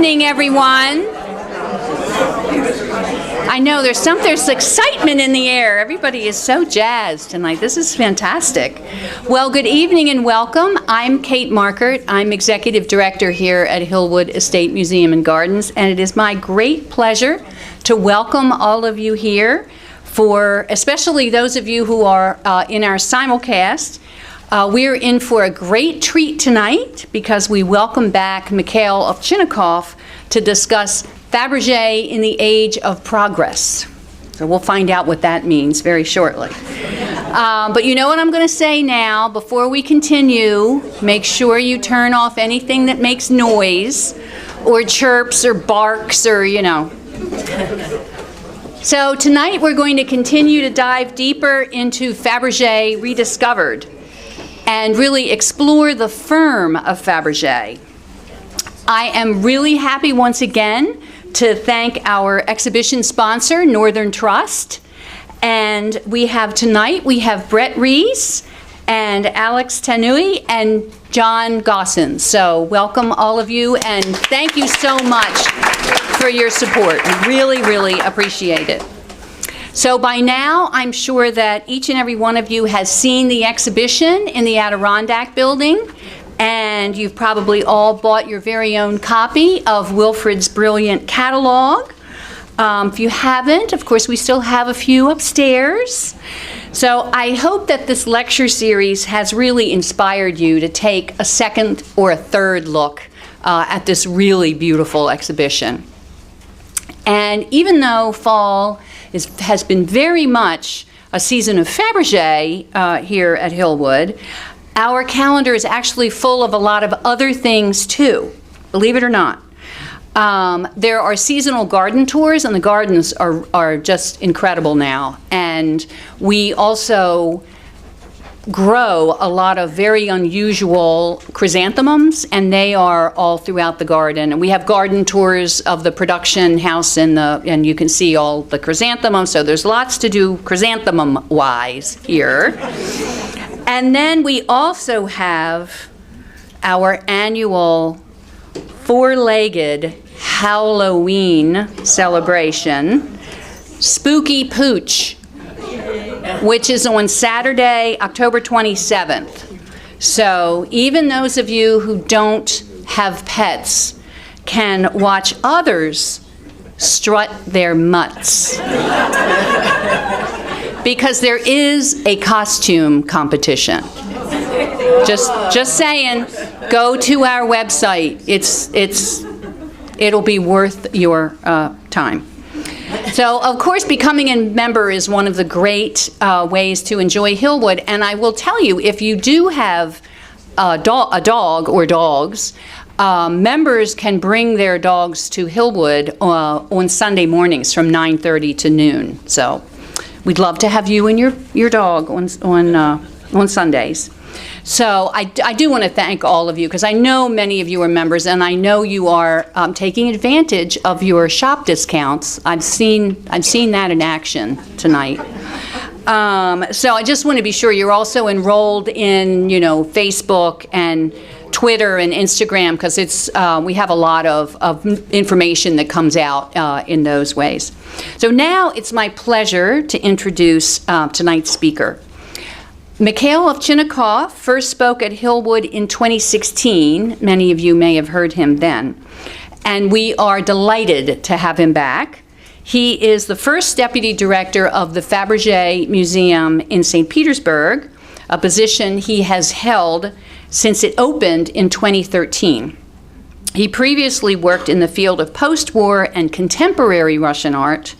evening, everyone. I know there's excitement in the air. Everybody is so jazzed tonight. This is fantastic. Well, good evening and welcome. I'm Kate Markert. I'm Executive Director here at Hillwood Estate Museum and Gardens, and it is my great pleasure to welcome all of you here, for especially those of you who are in our simulcast. We're in for a great treat tonight because we welcome back Mikhail Ovchinnikov to discuss Fabergé in the Age of Progress. So we'll find out what that means very shortly. But you know what I'm going to say now, before we continue, make sure you turn off anything that makes noise or chirps or barks or, you know. So tonight we're going to continue to dive deeper into Fabergé Rediscovered and really explore the firm of Fabergé. I am really happy once again to thank our exhibition sponsor, Northern Trust. And we have Brett Rees and Alex Tanui and John Gossin. So welcome all of you, and thank you so much for your support. We really, really appreciate it. So by now, I'm sure that each and every one of you has seen the exhibition in the Adirondack building, and you've probably all bought your very own copy of Wilfred's brilliant catalog. If you haven't, of course, we still have a few upstairs. So I hope that this lecture series has really inspired you to take a second or a third look at this really beautiful exhibition. And even though fall has been very much a season of Fabergé here at Hillwood, our calendar is actually full of a lot of other things too, believe it or not. There are seasonal garden tours, and the gardens are just incredible now. And we also grow a lot of very unusual chrysanthemums, and they are all throughout the garden. And we have garden tours of the production house, and you can see all the chrysanthemums. So there's lots to do chrysanthemum-wise here. And then we also have our annual four-legged Halloween celebration, Spooky Pooch, which is on Saturday, October 27th. So even those of you who don't have pets can watch others strut their mutts. Because there is a costume competition. Just saying, go to our website. It'll be worth your time. So, of course, becoming a member is one of the great ways to enjoy Hillwood. And I will tell you, if you do have a dog or dogs, members can bring their dogs to Hillwood on Sunday mornings from 9:30 to noon. So we'd love to have you and your dog on Sundays. So I do want to thank all of you, because I know many of you are members, and I know you are taking advantage of your shop discounts. I've seen that in action tonight. So I just want to be sure you're also enrolled in, Facebook and Twitter and Instagram, because we have a lot of information that comes out in those ways. So now it's my pleasure to introduce tonight's speaker. Mikhail Ovchinnikov first spoke at Hillwood in 2016. Many of you may have heard him then. And we are delighted to have him back. He is the first deputy director of the Fabergé Museum in St. Petersburg, a position he has held since it opened in 2013. He previously worked in the field of post-war and contemporary Russian art,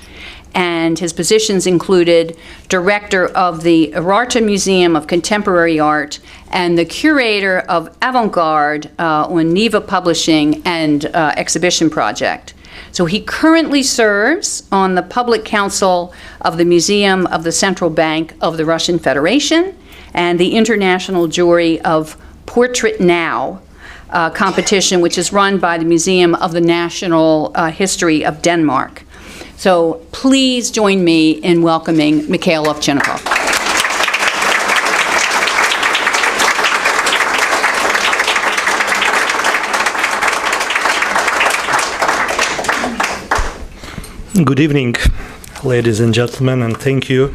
and his positions included director of the Ararta Museum of Contemporary Art and the curator of Avant-Garde on Neva Publishing and Exhibition Project. So he currently serves on the Public Council of the Museum of the Central Bank of the Russian Federation and the International Jury of Portrait Now competition, which is run by the Museum of the National History of Denmark. So please join me in welcoming Mikhail Ovchinnikov. Good evening, ladies and gentlemen, and thank you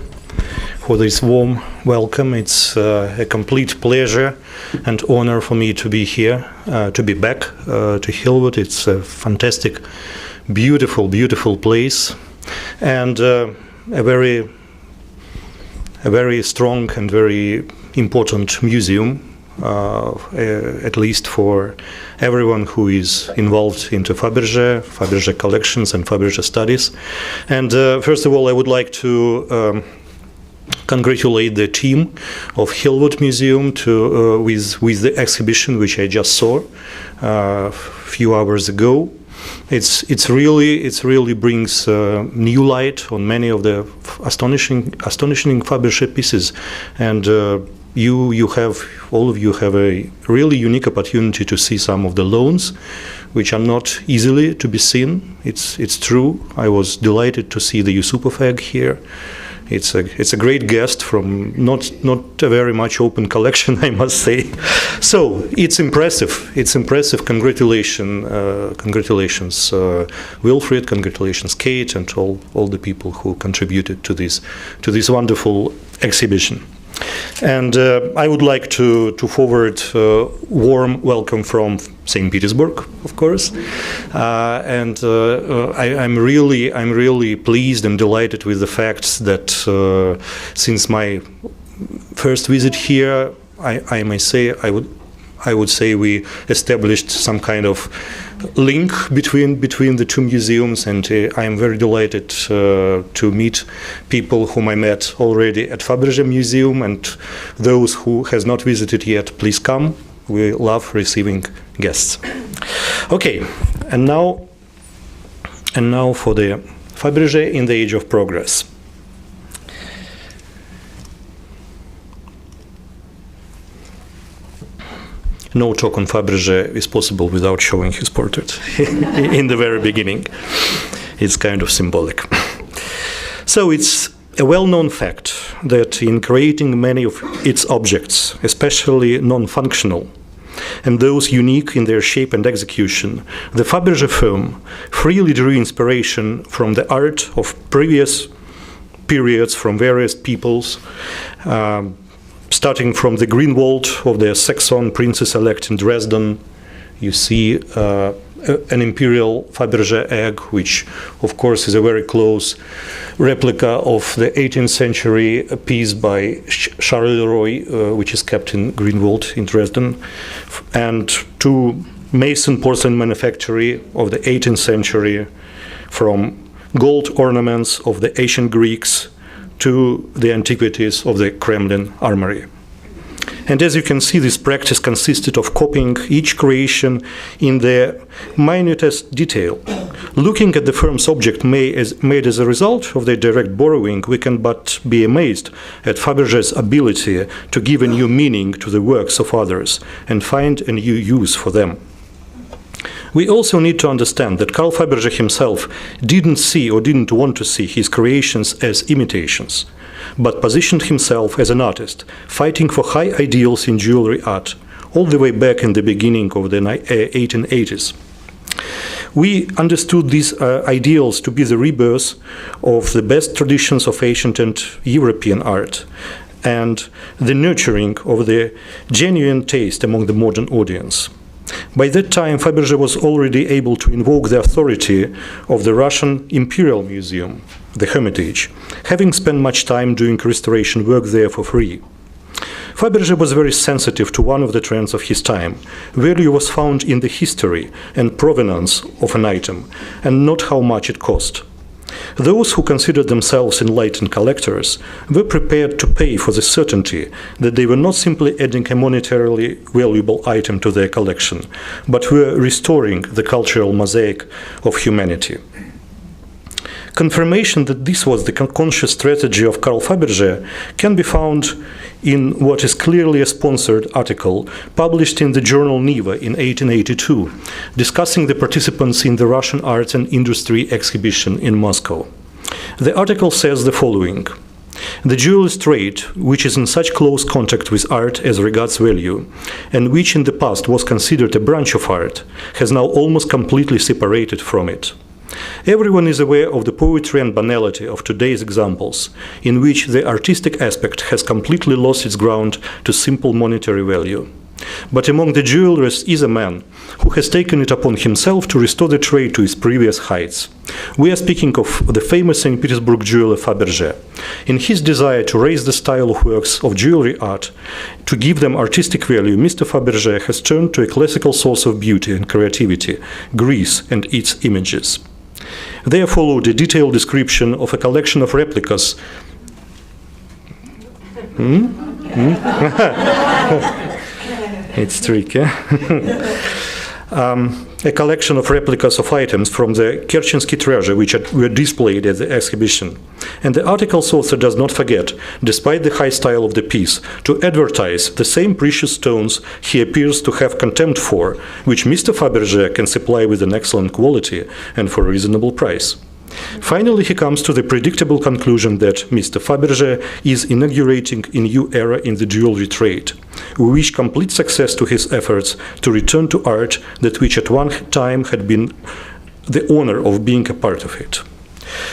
for this warm welcome. It's a complete pleasure and honor for me to be here, to be back to Hillwood. It's a fantastic, beautiful, beautiful place, and a very strong and very important museum, at least for everyone who is involved into Fabergé collections and Fabergé studies. And first of all, I would like to congratulate the team of Hillwood Museum with the exhibition which I just saw a few hours ago. It's really brings new light on many of the astonishing Fabergé pieces, and all of you have a really unique opportunity to see some of the loans, which are not easily to be seen. It's true. I was delighted to see the Yusupov egg here. It's a great guest from not a very much open collection, I must say. So it's impressive. It's impressive. Congratulations, Wilfried. Congratulations, Kate, and all the people who contributed to this wonderful exhibition. And I would like to forward warm welcome from St. Petersburg, of course, and I'm really pleased and delighted with the fact that since my first visit here, I may say I would say we established some kind of link between the two museums, and I am very delighted to meet people whom I met already at Fabergé Museum, and those who has not visited yet, please come. We love receiving guests. Okay, and now for the Fabergé in the Age of Progress. No talk on Fabergé is possible without showing his portrait in the very beginning. It's kind of symbolic. So it's a well-known fact that in creating many of its objects, especially non-functional, and those unique in their shape and execution, the Fabergé firm freely drew inspiration from the art of previous periods, from various peoples, starting from the Greenwald of the Saxon princess-elect in Dresden. You see an imperial Fabergé egg, which of course is a very close replica of the 18th century piece by Charleroi, which is kept in Greenwald in Dresden, and to mason porcelain manufactory of the 18th century, from gold ornaments of the ancient Greeks to the antiquities of the Kremlin armory. And as you can see, this practice consisted of copying each creation in the minutest detail. Looking at the firm's object made as a result of their direct borrowing, we can but be amazed at Fabergé's ability to give a new meaning to the works of others and find a new use for them. We also need to understand that Carl Fabergé himself didn't see or didn't want to see his creations as imitations, but positioned himself as an artist, fighting for high ideals in jewelry art, all the way back in the beginning of the 1880s. We understood these ideals to be the rebirth of the best traditions of ancient and European art, and the nurturing of the genuine taste among the modern audience. By that time, Fabergé was already able to invoke the authority of the Russian Imperial Museum, the Hermitage, having spent much time doing restoration work there for free. Fabergé was very sensitive to one of the trends of his time. Value was found in the history and provenance of an item, and not how much it cost. Those who considered themselves enlightened collectors were prepared to pay for the certainty that they were not simply adding a monetarily valuable item to their collection, but were restoring the cultural mosaic of humanity. Confirmation that this was the conscious strategy of Carl Fabergé can be found in what is clearly a sponsored article published in the journal Niva in 1882, discussing the participants in the Russian Arts and Industry exhibition in Moscow. The article says the following: "The jewelist trade, which is in such close contact with art as regards value, and which in the past was considered a branch of art, has now almost completely separated from it. Everyone is aware of the poetry and banality of today's examples, in which the artistic aspect has completely lost its ground to simple monetary value. But among the jewelers is a man who has taken it upon himself to restore the trade to its previous heights. We are speaking of the famous St. Petersburg jeweler Fabergé. In his desire to raise the style of works of jewelry art, to give them artistic value, Mr. Fabergé has turned to a classical source of beauty and creativity, Greece and its images. There followed a detailed description of a collection of replicas. It's tricky. A collection of replicas of items from the Kerchensky treasure which were displayed at the exhibition. And the article's author does not forget, despite the high style of the piece, to advertise the same precious stones he appears to have contempt for, which Mr. Fabergé can supply with an excellent quality and for a reasonable price. Finally, he comes to the predictable conclusion that Mr. Fabergé is inaugurating a new era in the jewelry trade. We wish complete success to his efforts to return to art that which at one time had been the honor of being a part of it.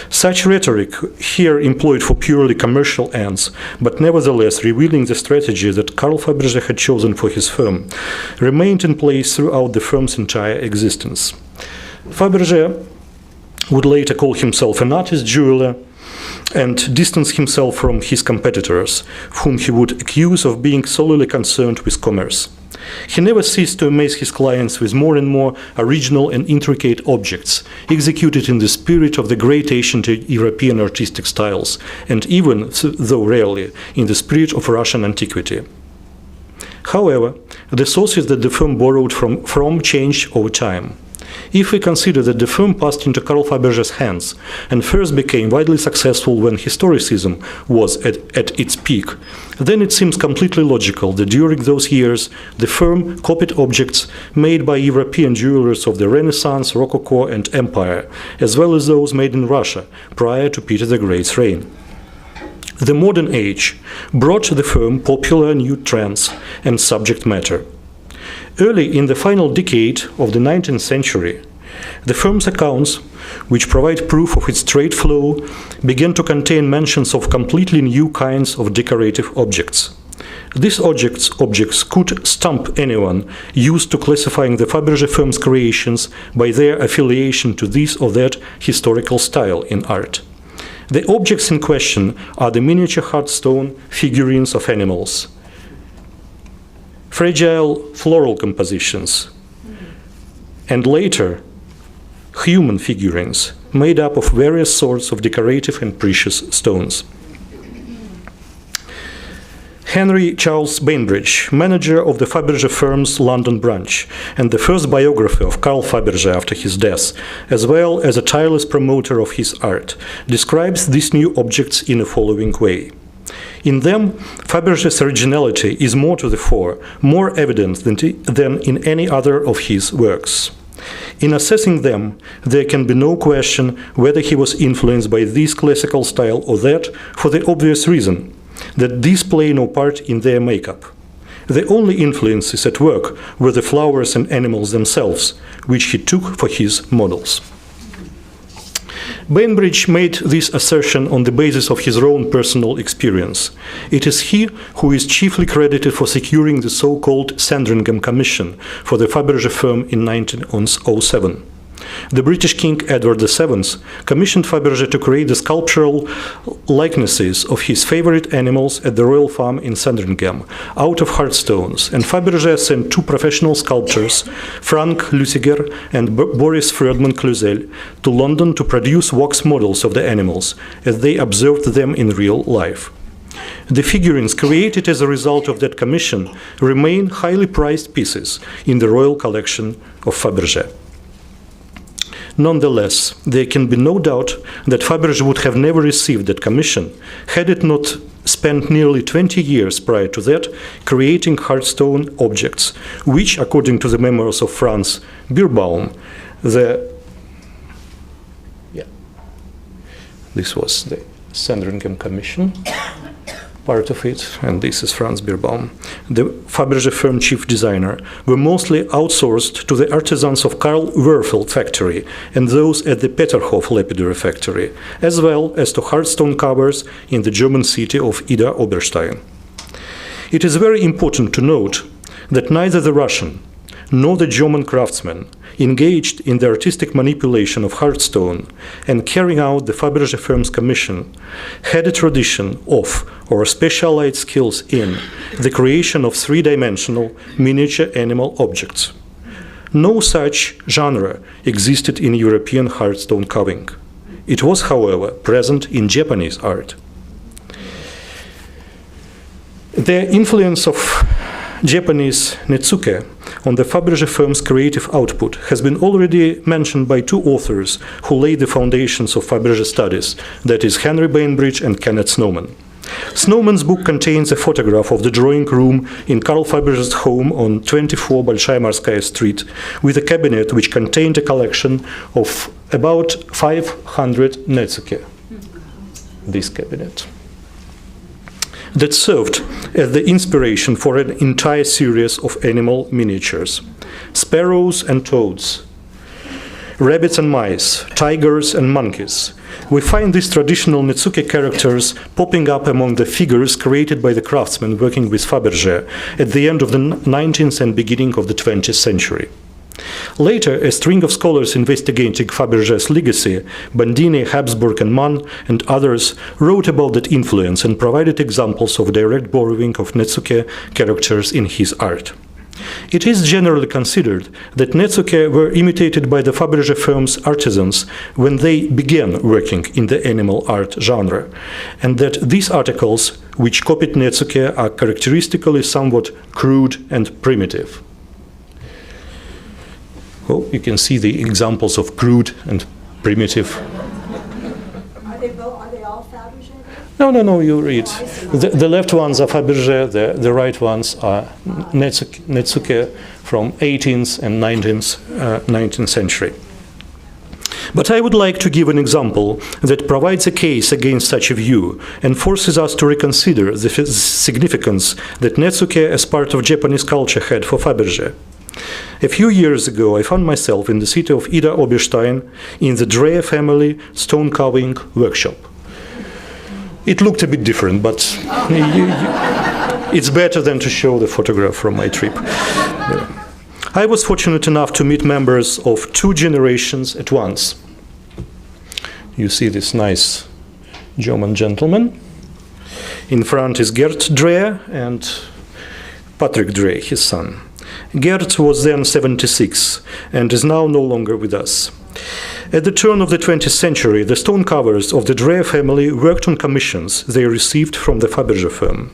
Such rhetoric, here employed for purely commercial ends, but nevertheless revealing the strategy that Carl Fabergé had chosen for his firm, remained in place throughout the firm's entire existence. Fabergé would later call himself an artist jeweler and distance himself from his competitors, whom he would accuse of being solely concerned with commerce. He never ceased to amaze his clients with more and more original and intricate objects, executed in the spirit of the great ancient European artistic styles, and even, though rarely, in the spirit of Russian antiquity. However, the sources that the firm borrowed from changed over time. If we consider that the firm passed into Carl Fabergé's hands and first became widely successful when historicism was at its peak, then it seems completely logical that during those years the firm copied objects made by European jewelers of the Renaissance, Rococo, and Empire, as well as those made in Russia prior to Peter the Great's reign. The modern age brought the firm popular new trends and subject matter. Early in the final decade of the 19th century, the firm's accounts, which provide proof of its trade flow, began to contain mentions of completely new kinds of decorative objects. These objects could stump anyone used to classifying the Fabergé firm's creations by their affiliation to this or that historical style in art. The objects in question are the miniature hardstone figurines of animals, fragile floral compositions, and later human figurines made up of various sorts of decorative and precious stones. Henry Charles Bainbridge, manager of the Fabergé firm's London branch and the first biographer of Carl Fabergé after his death, as well as a tireless promoter of his art, describes these new objects in the following way. In them, Fabergé's originality is more to the fore, more evident than in any other of his works. In assessing them, there can be no question whether he was influenced by this classical style or that, for the obvious reason that these play no part in their makeup. The only influences at work were the flowers and animals themselves, which he took for his models. Bainbridge made this assertion on the basis of his own personal experience. It is he who is chiefly credited for securing the so-called Sandringham Commission for the Fabergé firm in 1907. The British King Edward VII commissioned Fabergé to create the sculptural likenesses of his favorite animals at the royal farm in Sandringham, out of hardstones, and Fabergé sent two professional sculptors, Frank Luciger and Boris Ferdman Cluzel, to London to produce wax models of the animals, as they observed them in real life. The figurines created as a result of that commission remain highly prized pieces in the royal collection of Fabergé. Nonetheless, there can be no doubt that Fabergé would have never received that commission had it not spent nearly 20 years prior to that creating hardstone objects, which, according to the memoirs of Franz Bierbaum, this was the Sandringham Commission. part of it, and this is Franz Bierbaum, the Fabergé firm chief designer, were mostly outsourced to the artisans of Karl Werfel factory and those at the Peterhof lapidary factory, as well as to Hardstone covers in the German city of Ida Oberstein. It is very important to note that neither the Russian nor the German craftsmen engaged in the artistic manipulation of Hardstone and carrying out the Fabergé firm's commission had a tradition of or specialized skills in the creation of three-dimensional miniature animal objects. No such genre existed in European Hardstone carving. It was, however, present in Japanese art. The influence of Japanese netsuke on the Fabergé firm's creative output has been already mentioned by two authors who laid the foundations of Fabergé studies, that is Henry Bainbridge and Kenneth Snowman. Snowman's book contains a photograph of the drawing room in Karl Fabergé's home on 24 Большая Морская Street, with a cabinet which contained a collection of about 500 netsuke. This cabinet that served as the inspiration for an entire series of animal miniatures: sparrows and toads, rabbits and mice, tigers and monkeys. We find these traditional netsuke characters popping up among the figures created by the craftsmen working with Fabergé at the end of the 19th and beginning of the 20th century. Later, a string of scholars investigating Fabergé's legacy, Bandini, Habsburg, and Mann, and others, wrote about that influence and provided examples of direct borrowing of netsuke characters in his art. It is generally considered that netsuke were imitated by the Fabergé firm's artisans when they began working in the animal art genre, and that these articles, which copied netsuke, are characteristically somewhat crude and primitive. Oh, you can see the examples of crude and primitive. Are they all Fabergé? No, you read. The left ones are Fabergé, the right ones are netsuke from 18th and 19th century. But I would like to give an example that provides a case against such a view and forces us to reconsider the significance that netsuke as part of Japanese culture had for Fabergé. A few years ago, I found myself in the city of Ida Oberstein in the Dreyer family stone carving workshop. It looked a bit different, but it's better than to show the photograph from my trip. I was fortunate enough to meet members of two generations at once. You see this nice German gentleman. In front is Gerd Dreyer and Patrick Dreyer, his son. Gerd was then 76 and is now no longer with us. At the turn of the 20th century, the stone carvers of the Dreyer family worked on commissions they received from the Fabergé firm.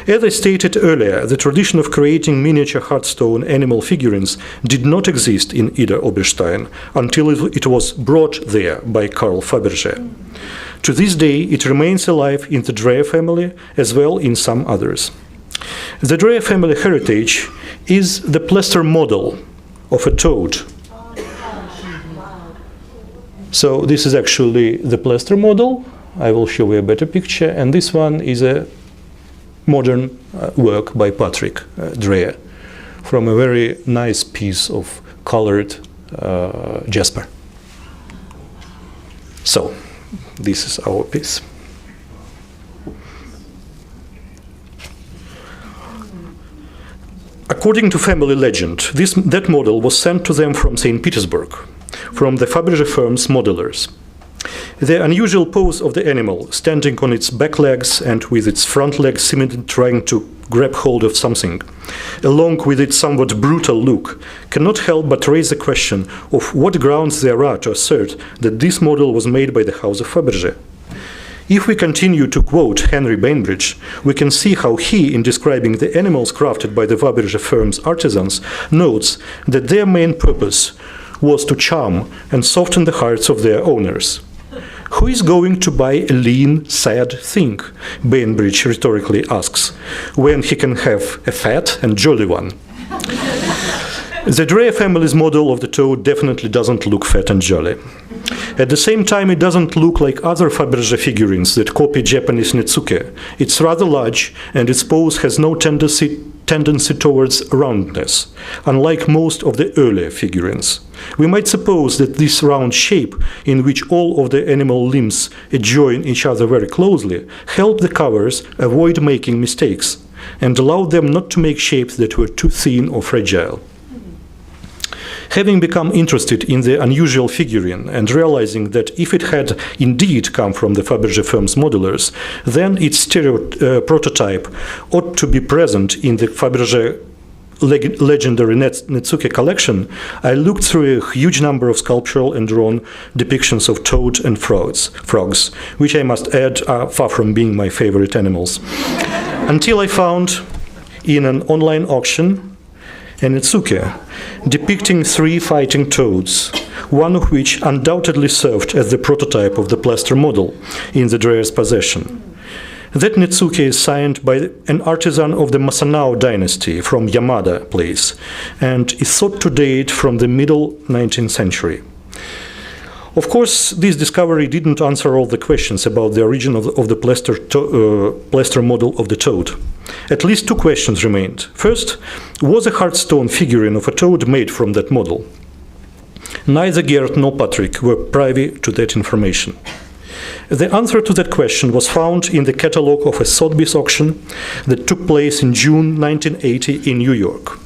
As I stated earlier, the tradition of creating miniature Hardstone animal figurines did not exist in Ida Oberstein until it was brought there by Karl Fabergé. To this day, it remains alive in the Dreyer family as well in some others. The Dreyer family heritage is the plaster model of a toad. So this is actually the plaster model. I will show you a better picture. And this one is a modern work by Patrick Dreyer from a very nice piece of colored jasper. So this is our piece. According to family legend, that model was sent to them from St. Petersburg, from the Fabergé firm's modelers. The unusual pose of the animal, standing on its back legs and with its front legs seemingly trying to grab hold of something, along with its somewhat brutal look, cannot help but raise the question of what grounds there are to assert that this model was made by the house of Fabergé. If we continue to quote Henry Bainbridge, we can see how he, in describing the animals crafted by the Fabergé firm's artisans, notes that their main purpose was to charm and soften the hearts of their owners. Who is going to buy a lean, sad thing? Bainbridge rhetorically asks, when he can have a fat and jolly one. The Dreyer family's model of the toad definitely doesn't look fat and jolly. At the same time, it doesn't look like other Fabergé figurines that copy Japanese netsuke. It's rather large, and its pose has no tendency towards roundness, unlike most of the earlier figurines. We might suppose that this round shape, in which all of the animal limbs adjoin each other very closely, helped the covers avoid making mistakes, and allowed them not to make shapes that were too thin or fragile. Having become interested in the unusual figurine and realizing that if it had indeed come from the Fabergé firm's modelers, then its prototype ought to be present in the Fabergé legendary netsuke collection, I looked through a huge number of sculptural and drawn depictions of toads and frogs, which I must add are far from being my favorite animals, until I found in an online auction a netsuke depicting 3 fighting toads, one of which undoubtedly served as the prototype of the plaster model in the Dreyer's possession. That netsuke is signed by an artisan of the Masanao dynasty from Yamada place and is thought to date from the middle 19th century. Of course, this discovery didn't answer all the questions about the origin of the plaster model of the toad. At least 2 questions remained. First, was a Hardstone figurine of a toad made from that model? Neither Gerd nor Patrick were privy to that information. The answer to that question was found in the catalogue of a Sotheby's auction that took place in June 1980 in New York.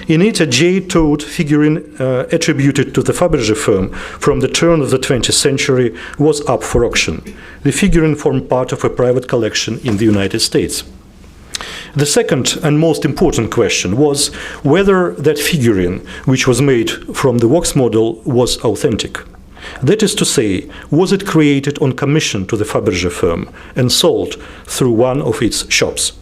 In it, a jade toad figurine attributed to the Fabergé firm from the turn of the 20th century was up for auction. The figurine formed part of a private collection in the United States. The second and most important question was whether that figurine, which was made from the wax model, was authentic. That is to say, was it created on commission to the Fabergé firm and sold through one of its shops?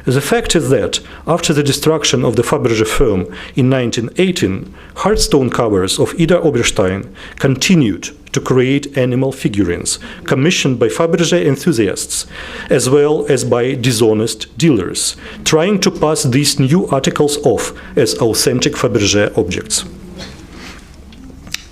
The fact is that, after the destruction of the Fabergé firm in 1918, Hardstone covers of Ida Oberstein continued to create animal figurines commissioned by Fabergé enthusiasts, as well as by dishonest dealers, trying to pass these new articles off as authentic Fabergé objects.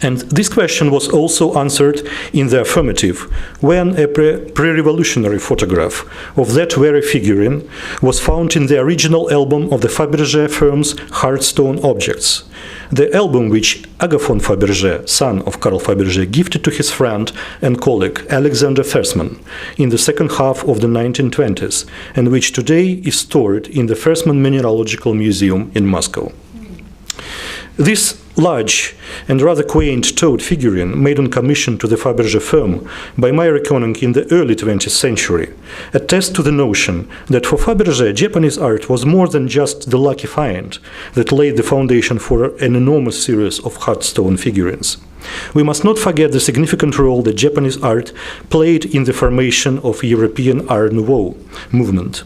And this question was also answered in the affirmative when a pre-revolutionary photograph of that very figurine was found in the original album of the Fabergé firm's Hardstone objects. The album which Agathon Fabergé, son of Carl Fabergé, gifted to his friend and colleague Alexander Fersman in the second half of the 1920s, and which today is stored in the Fersman Mineralogical Museum in Moscow. This large and rather quaint toad figurine made on commission to the Fabergé firm by my reckoning in the early 20th century attests to the notion that for Fabergé, Japanese art was more than just the lucky find that laid the foundation for an enormous series of Hardstone figurines. We must not forget the significant role that Japanese art played in the formation of European Art Nouveau movement.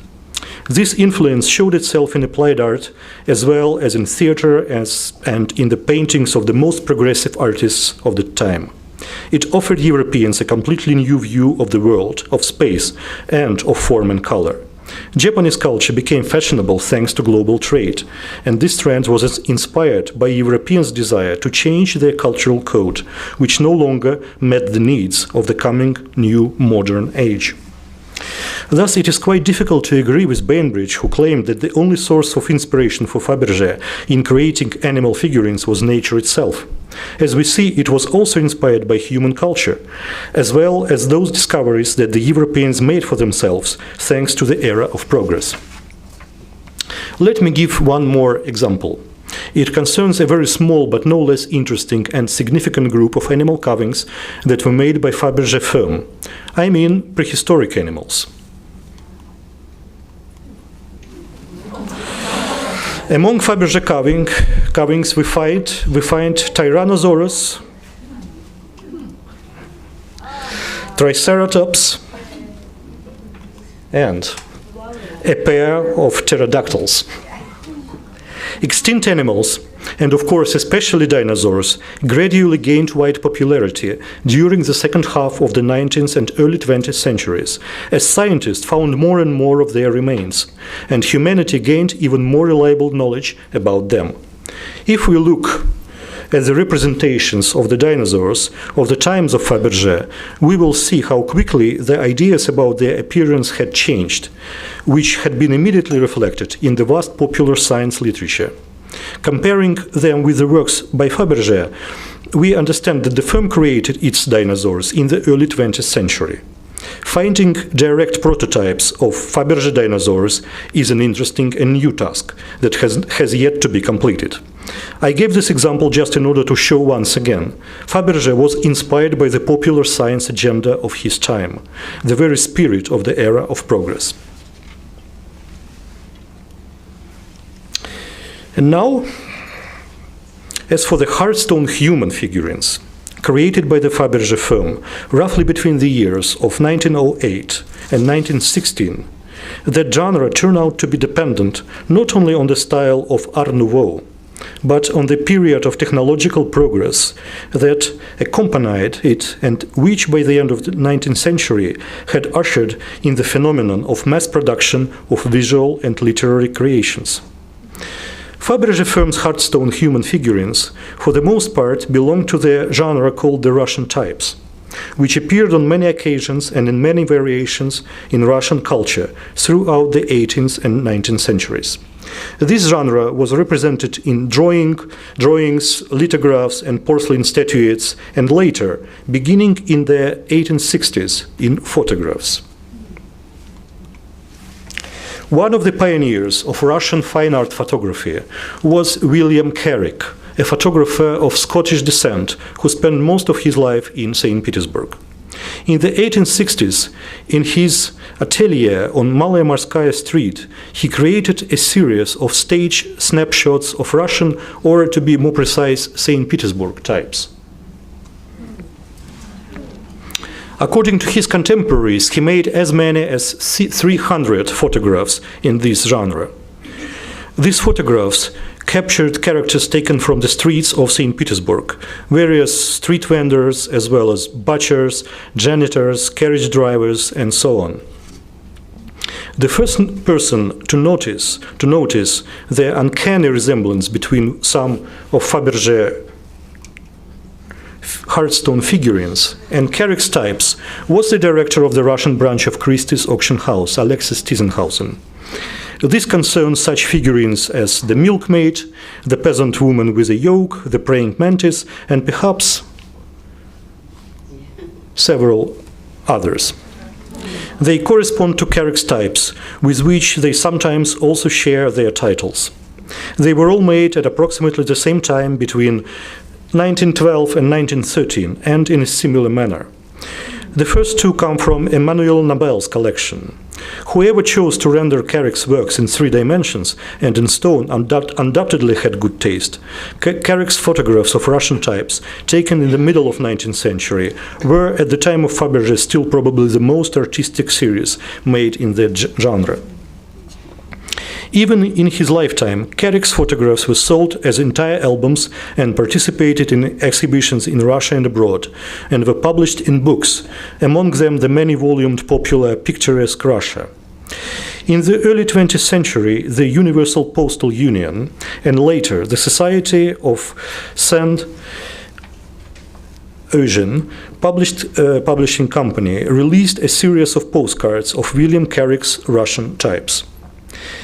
This influence showed itself in applied art as well as in theater and in the paintings of the most progressive artists of the time. It offered Europeans a completely new view of the world, of space, and of form and color. Japanese culture became fashionable thanks to global trade, and this trend was inspired by Europeans' desire to change their cultural code, which no longer met the needs of the coming new modern age. Thus, it is quite difficult to agree with Bainbridge, who claimed that the only source of inspiration for Fabergé in creating animal figurines was nature itself. As we see, it was also inspired by human culture, as well as those discoveries that the Europeans made for themselves thanks to the era of progress. Let me give one more example. It concerns a very small but no less interesting and significant group of animal carvings that were made by Fabergé firm. I mean prehistoric animals. Among Fabergé carvings we find Tyrannosaurus, Triceratops, and a pair of pterodactyls. Extinct animals, and of course especially dinosaurs, gradually gained wide popularity during the second half of the 19th and early 20th centuries, as scientists found more and more of their remains, and humanity gained even more reliable knowledge about them. If we look as the representations of the dinosaurs of the times of Fabergé, we will see how quickly the ideas about their appearance had changed, which had been immediately reflected in the vast popular science literature. Comparing them with the works by Fabergé, we understand that the firm created its dinosaurs in the early 20th century. Finding direct prototypes of Fabergé dinosaurs is an interesting and new task that has yet to be completed. I gave this example just in order to show once again, Fabergé was inspired by the popular science agenda of his time, the very spirit of the era of progress. And now, as for the Hardstone human figurines, created by the Fabergé firm roughly between the years of 1908 and 1916, that genre turned out to be dependent not only on the style of Art Nouveau, but on the period of technological progress that accompanied it and which by the end of the 19th century had ushered in the phenomenon of mass production of visual and literary creations. Fabergé firm's Hardstone human figurines, for the most part, belong to the genre called the Russian types, which appeared on many occasions and in many variations in Russian culture throughout the 18th and 19th centuries. This genre was represented in drawings, lithographs, and porcelain statuettes, and later, beginning in the 1860s, in photographs. One of the pioneers of Russian fine art photography was William Carrick, a photographer of Scottish descent who spent most of his life in St. Petersburg. In the 1860s, in his atelier on Malaya Morskaya Street, he created a series of stage snapshots of Russian, or to be more precise, St. Petersburg types. According to his contemporaries, he made as many as 300 photographs in this genre. These photographs captured characters taken from the streets of St. Petersburg, various street vendors, as well as butchers, janitors, carriage drivers, and so on. The first person to notice the uncanny resemblance between some of Fabergé Hardstone figurines and Carrick's types was the director of the Russian branch of Christie's auction house, Alexis Tiesenhausen. This concerns such figurines as the milkmaid, the peasant woman with a yoke, the praying mantis, and perhaps several others. They correspond to Carrick's types, with which they sometimes also share their titles. They were all made at approximately the same time between 1912 and 1913, and in a similar manner. The first two come from Emmanuel Nabel's collection. Whoever chose to render Carrick's works in 3 dimensions and in stone undoubtedly had good taste. Carrick's photographs of Russian types, taken in the middle of 19th century, were at the time of Fabergé still probably the most artistic series made in the genre. Even in his lifetime, Carrick's photographs were sold as entire albums and participated in exhibitions in Russia and abroad, and were published in books, among them the many-volumed popular Picturesque Russia. In the early 20th century, the Universal Postal Union, and later the Society of St. Eugene publishing company, released a series of postcards of William Carrick's Russian types.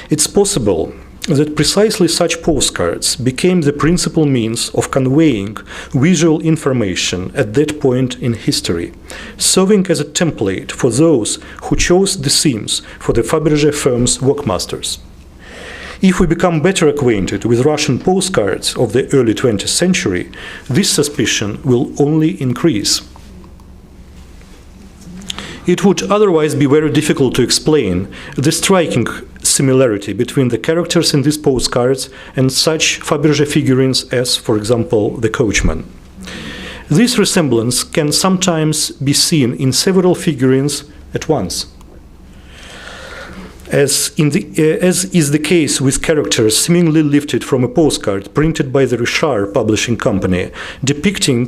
It's possible that precisely such postcards became the principal means of conveying visual information at that point in history, serving as a template for those who chose the themes for the Fabergé firm's workmasters. If we become better acquainted with Russian postcards of the early 20th century, this suspicion will only increase. It would otherwise be very difficult to explain the striking similarity between the characters in these postcards and such Fabergé figurines as, for example, the coachman. This resemblance can sometimes be seen in several figurines at once, as is the case with characters seemingly lifted from a postcard printed by the Richard Publishing Company, depicting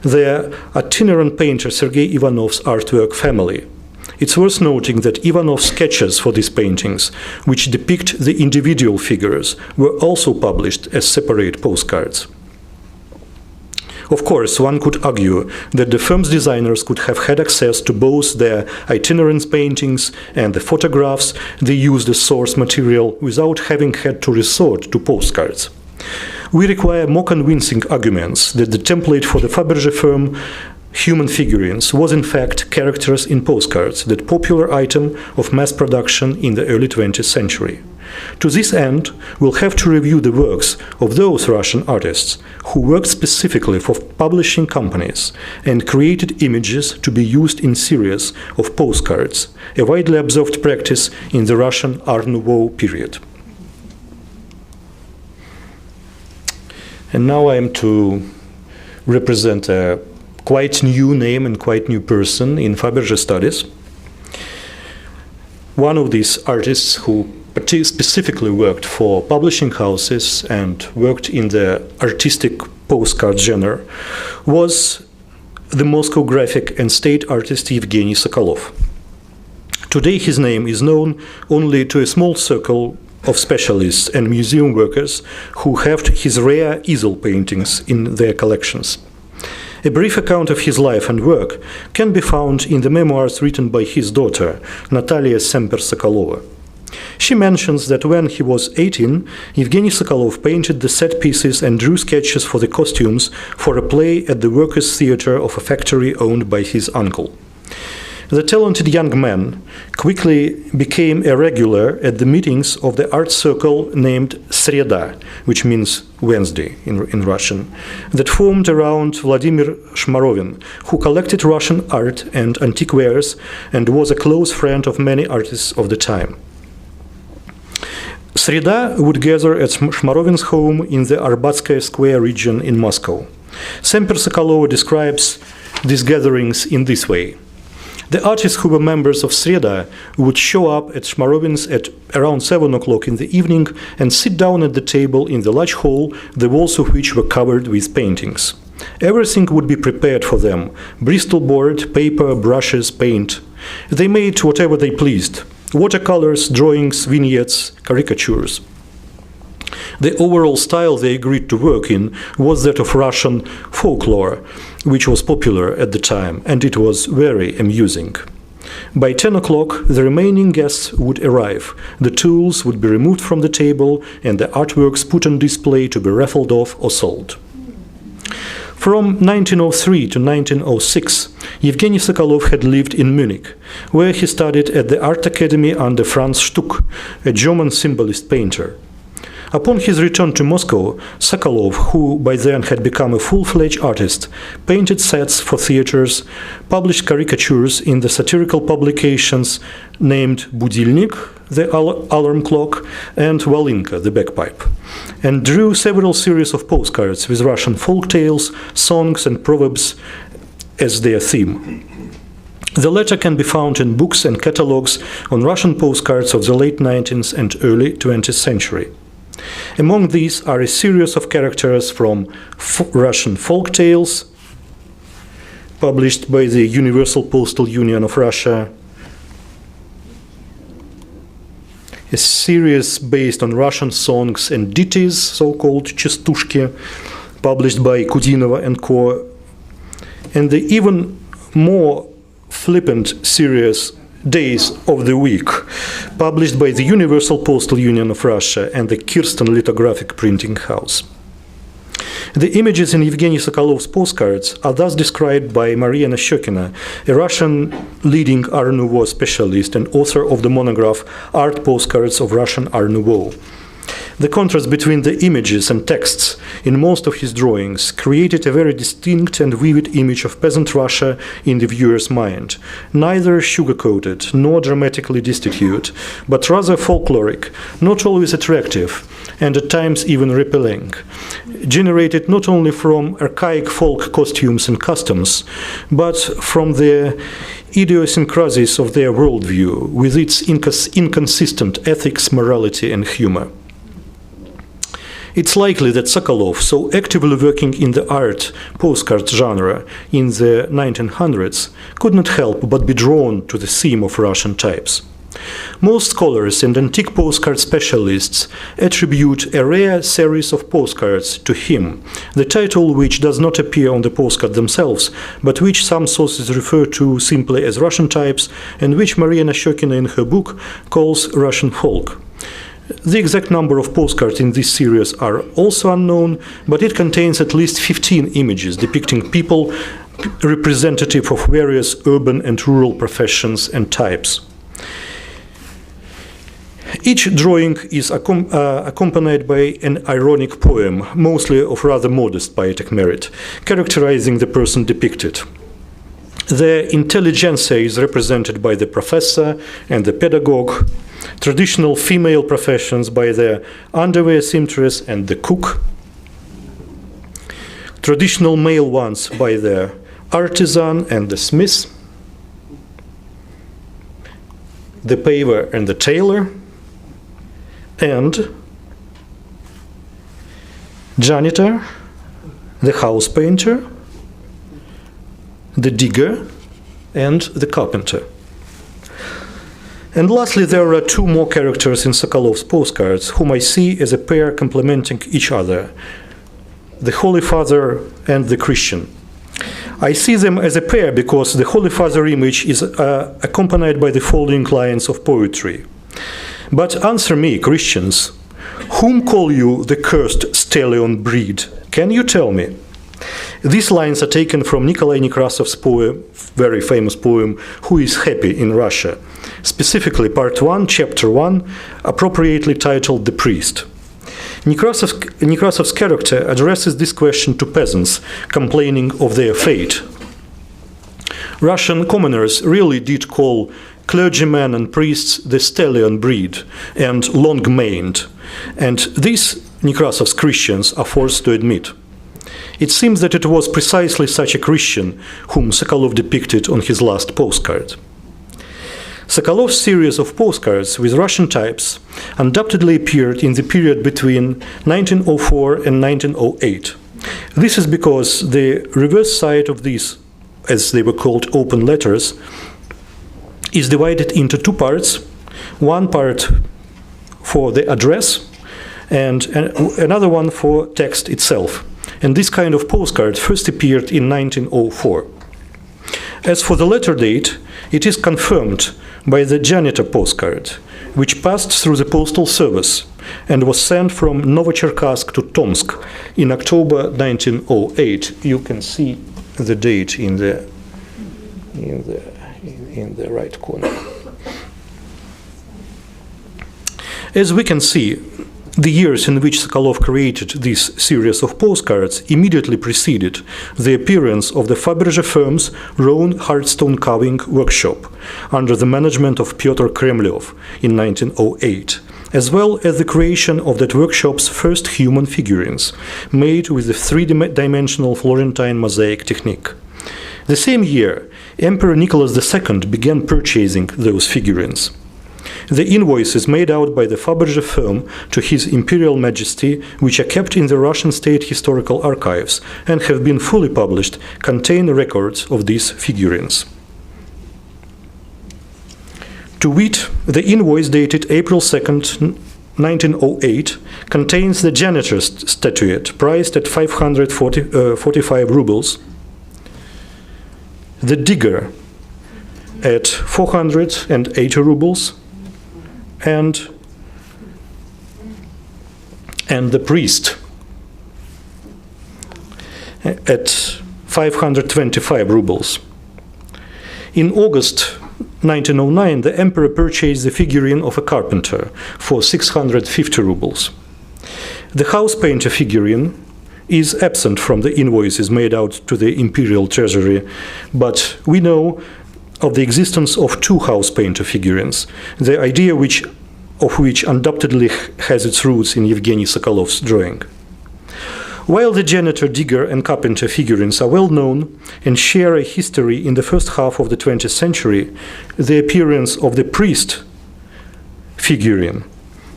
the itinerant painter Sergei Ivanov's artwork family. It's worth noting that Ivanov's sketches for these paintings, which depict the individual figures, were also published as separate postcards. Of course, one could argue that the firm's designers could have had access to both their itinerant paintings and the photographs they used as source material without having had to resort to postcards. We require more convincing arguments that the template for the Fabergé firm human figurines was in fact characters in postcards, that popular item of mass production in the early 20th century. To this end, we'll have to review the works of those Russian artists who worked specifically for publishing companies and created images to be used in series of postcards, a widely observed practice in the Russian Art Nouveau period. And now I am to represent a quite new name and quite new person in Fabergé studies. One of these artists who specifically worked for publishing houses and worked in the artistic postcard genre was the Moscow graphic and state artist Evgeny Sokolov. Today his name is known only to a small circle of specialists and museum workers who have his rare easel paintings in their collections. A brief account of his life and work can be found in the memoirs written by his daughter, Natalia Semper-Sokolova. She mentions that when he was 18, Evgeny Sokolov painted the set pieces and drew sketches for the costumes for a play at the Workers' Theatre of a factory owned by his uncle. The talented young man quickly became a regular at the meetings of the art circle named Sreda, which means Wednesday in Russian, that formed around Vladimir Shmarovin, who collected Russian art and antique wares and was a close friend of many artists of the time. Sreda would gather at Shmarovin's home in the Arbatskaya Square region in Moscow. Semper-Sokolova describes these gatherings in this way. The artists who were members of Sreda would show up at Shmarovin's at around 7 o'clock in the evening and sit down at the table in the large hall, the walls of which were covered with paintings. Everything would be prepared for them: Bristol board, paper, brushes, paint. They made whatever they pleased: watercolors, drawings, vignettes, caricatures. The overall style they agreed to work in was that of Russian folklore, which was popular at the time, and it was very amusing. By 10 o'clock, the remaining guests would arrive. The tools would be removed from the table and the artworks put on display to be raffled off or sold. From 1903 to 1906, Evgeny Sokolov had lived in Munich, where he studied at the Art Academy under Franz Stuck, a German symbolist painter. Upon his return to Moscow, Sokolov, who by then had become a full-fledged artist, painted sets for theaters, published caricatures in the satirical publications named Budilnik, the alarm clock, and Valinka, the bagpipe, and drew several series of postcards with Russian folk tales, songs, and proverbs as their theme. The latter can be found in books and catalogs on Russian postcards of the late 19th and early 20th century. Among these are a series of characters from Russian folk tales, published by the Universal Postal Union of Russia, a series based on Russian songs and ditties, so-called частушки, published by Kudinova and Co., and the even more flippant series Days of the Week, published by the Universal Postal Union of Russia and the Kirsten Lithographic Printing House. The images in Evgeny Sokolov's postcards are thus described by Maria Nashokina, a Russian leading Art Nouveau specialist and author of the monograph Art Postcards of Russian Art Nouveau. The contrast between the images and texts in most of his drawings created a very distinct and vivid image of peasant Russia in the viewer's mind, neither sugar-coated nor dramatically destitute, but rather folkloric, not always attractive, and at times even repelling, generated not only from archaic folk costumes and customs, but from the idiosyncrasies of their worldview, with its inconsistent ethics, morality, and humor. It's likely that Sokolov, so actively working in the art postcard genre in the 1900s, could not help but be drawn to the theme of Russian types. Most scholars and antique postcard specialists attribute a rare series of postcards to him, the title which does not appear on the postcard themselves, but which some sources refer to simply as Russian types, and which Maria Nashokina in her book calls Russian folk. The exact number of postcards in this series are also unknown, but it contains at least 15 images depicting people representative of various urban and rural professions and types. Each drawing is accompanied by an ironic poem, mostly of rather modest poetic merit, characterizing the person depicted. The intelligentsia is represented by the professor and the pedagogue, traditional female professions by the underwear seamstress and the cook, traditional male ones by the artisan and the smith, the paver and the tailor, and janitor, the house painter, the digger, and the carpenter. And lastly, there are two more characters in Sokolov's postcards whom I see as a pair complementing each other, the Holy Father and the Christian. I see them as a pair because the Holy Father image is accompanied by the following lines of poetry. But answer me, Christians, whom call you the cursed stallion breed? Can you tell me? These lines are taken from Nikolai Nekrasov's poem, very famous poem, Who is Happy in Russia? Specifically, part 1, chapter 1, appropriately titled The Priest. Nekrasov's character addresses this question to peasants complaining of their fate. Russian commoners really did call clergymen and priests the stallion breed and long-maned, and these Nekrasov's Christians are forced to admit. It seems that it was precisely such a Christian whom Sokolov depicted on his last postcard. Sokolov's series of postcards with Russian types undoubtedly appeared in the period between 1904 and 1908. This is because the reverse side of these, as they were called, open letters, is divided into two parts, one part for the address and another one for text itself. And this kind of postcard first appeared in 1904. As for the letter date, it is confirmed by the janitor postcard, which passed through the postal service and was sent from Novocherkassk to Tomsk in October 1908. You can see the date in the right corner. As we can see, the years in which Sokolov created this series of postcards immediately preceded the appearance of the Fabergé firm's Rhone Hardstone carving workshop under the management of Pyotr Kremlov in 1908, as well as the creation of that workshop's first human figurines, made with the three-dimensional Florentine mosaic technique. The same year, Emperor Nicholas II began purchasing those figurines. The invoices made out by the Fabergé firm to His Imperial Majesty, which are kept in the Russian State Historical Archives and have been fully published, contain records of these figurines. To wit, the invoice dated April 2nd, 1908, contains the janitor's statuette, priced at 545 rubles, the digger at 480 rubles, and the priest at 525 rubles. In August 1909, the emperor purchased the figurine of a carpenter for 650 rubles. The house painter figurine is absent from the invoices made out to the imperial treasury, but we know of the existence of two house painter figurines, the idea of which undoubtedly has its roots in Evgeny Sokolov's drawing. While the janitor, digger, and carpenter figurines are well known and share a history in the first half of the 20th century, the appearance of the priest figurine,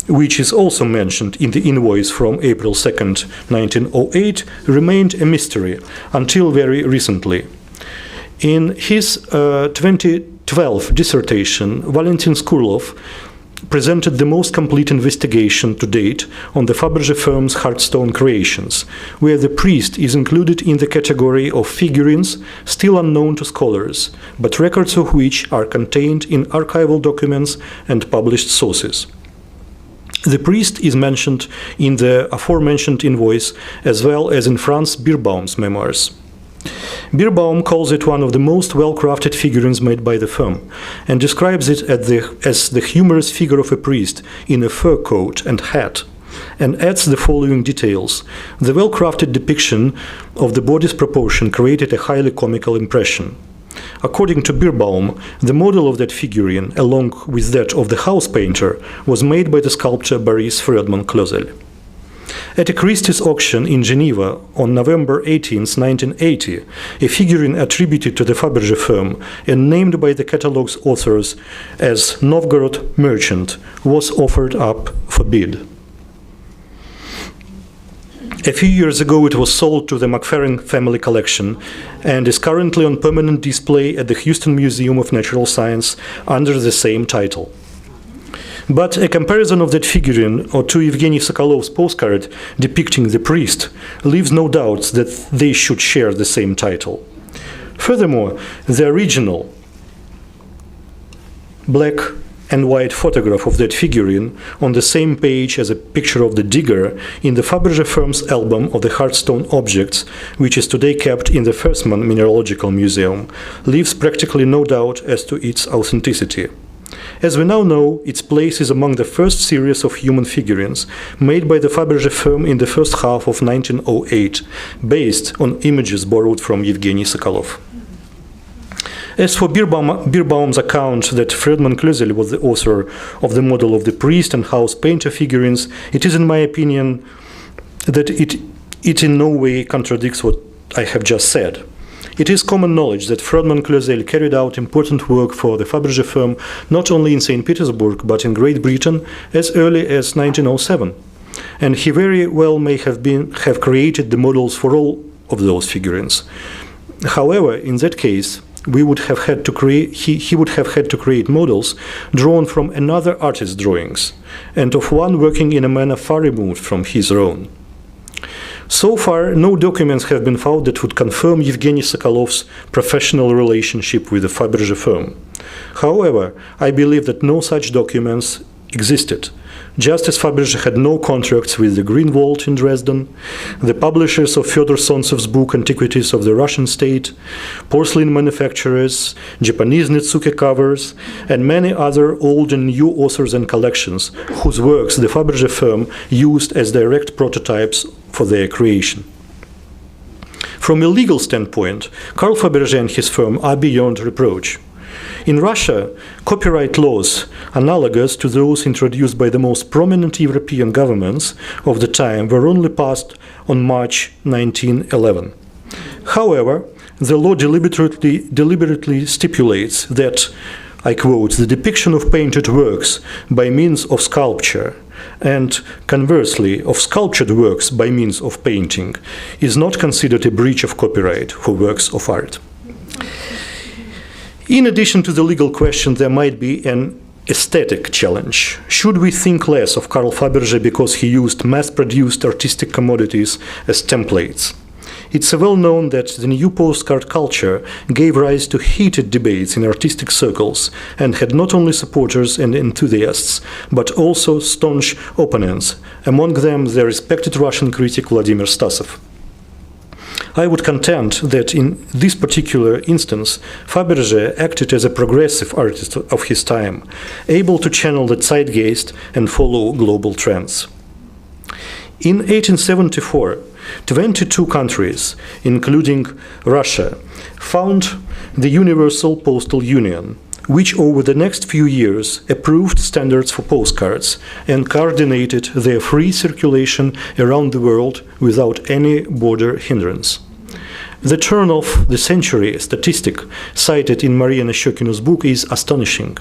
which is also mentioned in the invoice from April 2nd, 1908, remained a mystery until very recently. In his 20 2012 dissertation, Valentin Skurlov presented the most complete investigation to date on the Fabergé firm's Hardstone creations, where the priest is included in the category of figurines still unknown to scholars, but records of which are contained in archival documents and published sources. The priest is mentioned in the aforementioned invoice as well as in Franz Bierbaum's memoirs. Bierbaum calls it one of the most well-crafted figurines made by the firm and describes it as the humorous figure of a priest in a fur coat and hat, and adds the following details. The well-crafted depiction of the body's proportion created a highly comical impression. According to Bierbaum, the model of that figurine, along with that of the house painter, was made by the sculptor Boris Friedman Klozel. At a Christie's auction in Geneva on November 18, 1980, a figurine attributed to the Fabergé firm and named by the catalogue's authors as Novgorod Merchant was offered up for bid. A few years ago, it was sold to the McFerrin family collection and is currently on permanent display at the Houston Museum of Natural Science under the same title. But a comparison of that figurine or to Evgeny Sokolov's postcard depicting the priest leaves no doubts that they should share the same title. Furthermore, the original black and white photograph of that figurine on the same page as a picture of the digger in the Fabergé firm's album of the Hardstone objects, which is today kept in the Fersman Mineralogical Museum, leaves practically no doubt as to its authenticity. As we now know, its place is among the first series of human figurines made by the Fabergé firm in the first half of 1908, based on images borrowed from Evgeny Sokolov. As for Bierbaum's account that Friedman Klozel was the author of the model of the priest and house painter figurines, it is in my opinion that it in no way contradicts what I have just said. It is common knowledge that Friedman Klozel carried out important work for the Fabergé firm not only in St. Petersburg but in Great Britain as early as 1907, and he very well may have created the models for all of those figurines. However, in that case, he would have had to create models drawn from another artist's drawings, and of one working in a manner far removed from his own. So far, no documents have been found that would confirm Evgeny Sokolov's professional relationship with the Fabergé firm. However, I believe that no such documents existed, just as Fabergé had no contracts with the Greenwald in Dresden, the publishers of Fyodor Sontsev's book Antiquities of the Russian State, porcelain manufacturers, Japanese Netsuke covers, and many other old and new authors and collections whose works the Fabergé firm used as direct prototypes for their creation. From a legal standpoint, Carl Fabergé and his firm are beyond reproach. In Russia, copyright laws analogous to those introduced by the most prominent European governments of the time were only passed on March 1911. However, the law deliberately stipulates that, I quote, the depiction of painted works by means of sculpture and, conversely, of sculptured works by means of painting is not considered a breach of copyright for works of art. In addition to the legal question, there might be an aesthetic challenge. Should we think less of Carl Fabergé because he used mass-produced artistic commodities as templates? It's well known that the new postcard culture gave rise to heated debates in artistic circles and had not only supporters and enthusiasts, but also staunch opponents, among them the respected Russian critic Vladimir Stasov. I would contend that in this particular instance, Fabergé acted as a progressive artist of his time, able to channel the zeitgeist and follow global trends. In 1874, 22 countries, including Russia, found the Universal Postal Union, which over the next few years approved standards for postcards and coordinated their free circulation around the world without any border hindrance. The turn of the century statistic cited in Maria Nashokina's book is astonishing.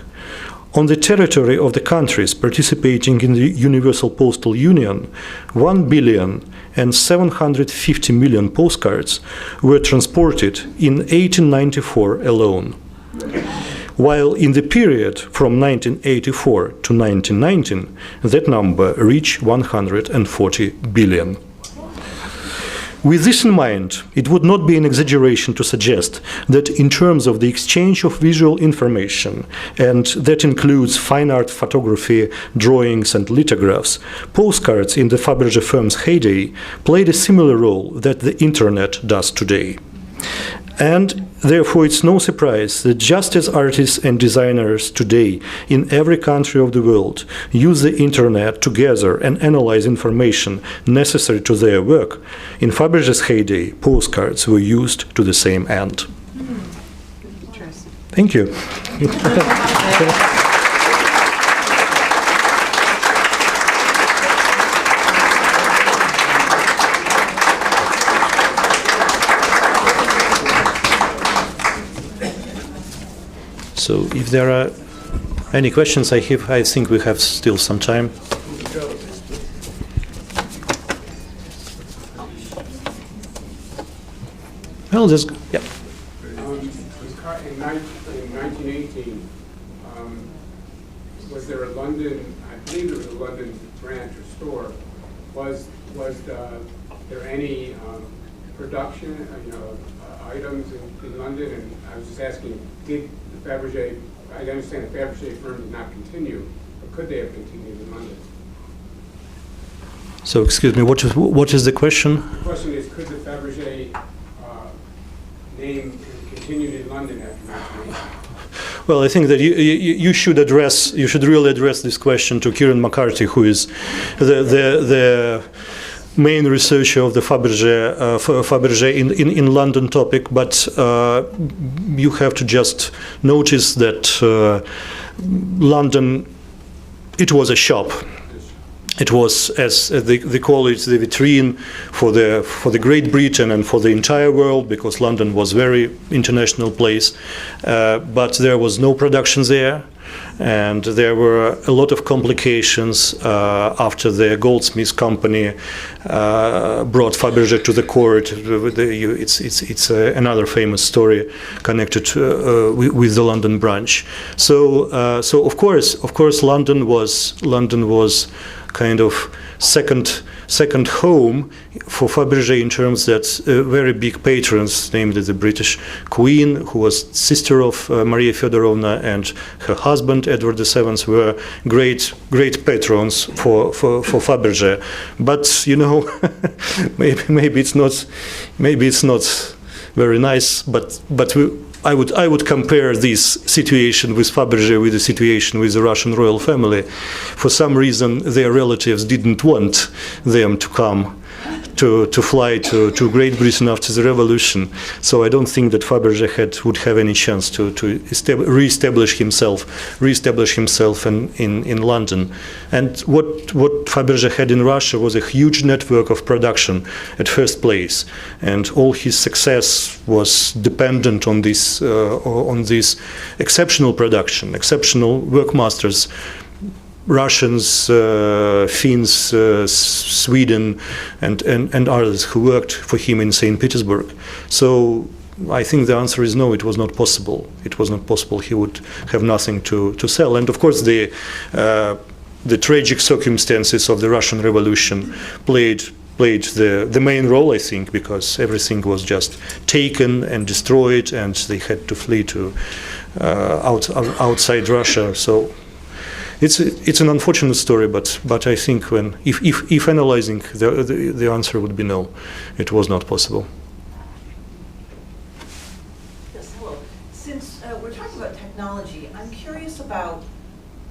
On the territory of the countries participating in the Universal Postal Union, 1,750,000,000 postcards were transported in 1894 alone. while in the period from 1984 to 1919, that number reached 140 billion. With this in mind, it would not be an exaggeration to suggest that in terms of the exchange of visual information, and that includes fine art, photography, drawings, and lithographs, postcards in the Fabergé firm's heyday played a similar role that the Internet does today. And therefore, it's no surprise that just as artists and designers today in every country of the world use the Internet to gather and analyze information necessary to their work, in Fabergé's heyday, postcards were used to the same end. Interesting. Thank you. So if there are any questions, I think we have still some time. Well, just, yeah. In 1918, was there a London, I believe there was a London branch or store, was there any production, items in London? And I was just asking, did the Fabergé, I understand the Fabergé firm did not continue, but could they have continued in London? So, excuse me, what is the question? The question is, could the Fabergé name continue in London after 1918? Well, I think that you should really address this question to Kieran McCarthy, who is the main researcher of the Fabergé in London topic. But you have to just notice that London, it was a shop. It was, as they call it, the vitrine for the Great Britain and for the entire world, because London was a very international place. But there was no production there, and there were a lot of complications after the goldsmith company brought Fabergé to the court. It's another famous story connected with the London branch. So of course, London was kind of second home for Fabergé, in terms that very big patrons, namely the British Queen, who was sister of Maria Feodorovna, and her husband Edward VII, were great patrons for Fabergé. But maybe it's not very nice. But I would compare this situation with Fabergé with the situation with the Russian royal family. For some reason, their relatives didn't want them to come to fly to Great Britain after the revolution. So I don't think that Fabergé would have any chance to re-establish himself in London. And what Fabergé had in Russia was a huge network of production at first place, and all his success was dependent on this exceptional production, exceptional workmasters. Russians, Finns, Sweden, and others who worked for him in St. Petersburg. So I think the answer is no, it was not possible. It was not possible. He would have nothing to sell. And of course, the tragic circumstances of the Russian Revolution played the main role, I think, because everything was just taken and destroyed, and they had to flee to outside Russia. So it's an unfortunate story, but I think if analyzing, the answer would be no, it was not possible. Yes, hello. Since we're talking about technology, I'm curious about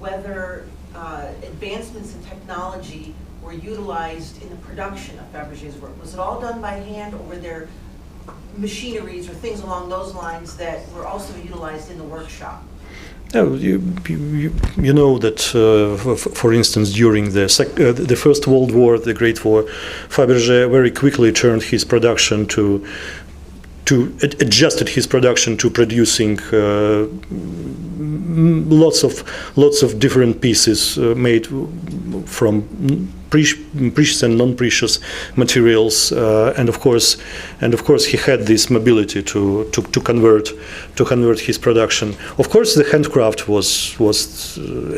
whether advancements in technology were utilized in the production of Fabergé's work. Was it all done by hand, or were there machineries or things along those lines that were also utilized in the workshop? No, you know that, for instance, during the First World War, the Great War, Fabergé very quickly turned his production adjusted his production to producing lots of different pieces made from precious and non-precious materials, and of course he had this mobility to convert his production. Of course, the handcraft was